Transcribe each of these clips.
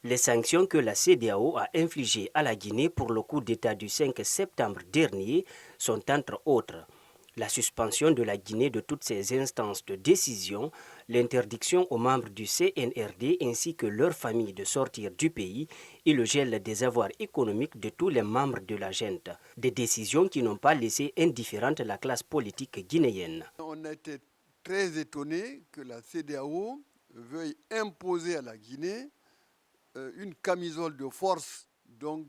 Les sanctions que la CEDEAO a infligées à la Guinée pour le coup d'État du 5 septembre dernier sont entre autres la suspension de la Guinée de toutes ses instances de décision, l'interdiction aux membres du CNRD ainsi que leurs familles de sortir du pays et le gel des avoirs économiques de tous les membres de la junte. Des décisions qui n'ont pas laissé indifférente la classe politique guinéenne. On a été très étonnés que la CEDEAO veuille imposer à la Guinée une camisole de force, donc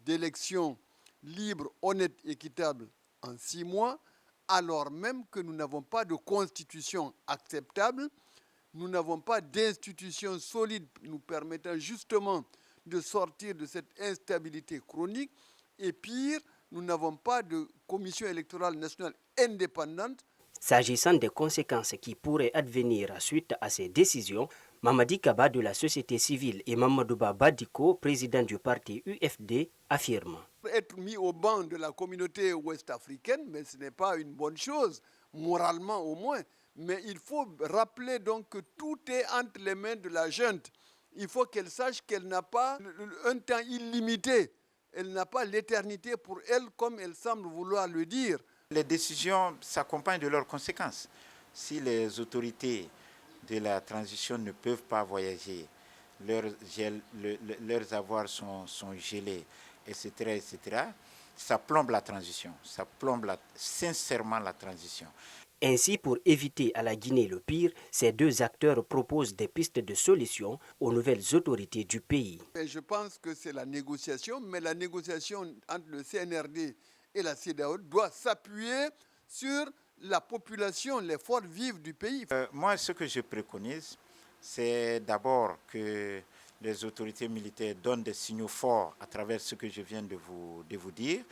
d'élections libres, honnêtes, équitables en 6 mois, alors même que nous n'avons pas de constitution acceptable, nous n'avons pas d'institutions solides nous permettant justement de sortir de cette instabilité chronique, et pire, nous n'avons pas de commission électorale nationale indépendante. S'agissant des conséquences qui pourraient advenir suite à ces décisions, Mamadi Kaba de la société civile et Mamadouba Badiko, président du parti UFD, affirment. Être mis au banc de la communauté ouest-africaine, mais ce n'est pas une bonne chose, moralement au moins. Mais il faut rappeler donc que tout est entre les mains de la junte. Il faut qu'elle sache qu'elle n'a pas un temps illimité. Elle n'a pas l'éternité pour elle, comme elle semble vouloir le dire. Les décisions s'accompagnent de leurs conséquences. Si les autorités de la transition ne peuvent pas voyager, leurs avoirs sont gelés, etc., etc., ça plombe la transition, ça plombe sincèrement la transition. Ainsi, pour éviter à la Guinée le pire, ces deux acteurs proposent des pistes de solutions aux nouvelles autorités du pays. Et je pense que c'est la négociation, mais la négociation entre le CNRD et la CEDEAO doit s'appuyer sur la population, les forces vives du pays. Moi, ce que je préconise, c'est d'abord que les autorités militaires donnent des signaux forts à travers ce que je viens de vous dire,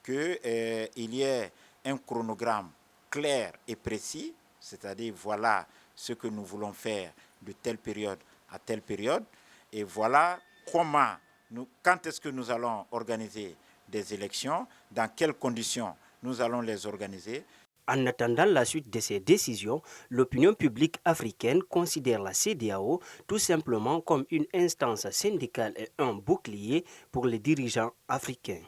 qu'il y ait un chronogramme clair et précis, c'est-à-dire voilà ce que nous voulons faire de telle période à telle période, et voilà quand est-ce que nous allons organiser des élections, dans quelles conditions nous allons les organiser. En attendant la suite de ces décisions, l'opinion publique africaine considère la CEDEAO tout simplement comme une instance syndicale et un bouclier pour les dirigeants africains.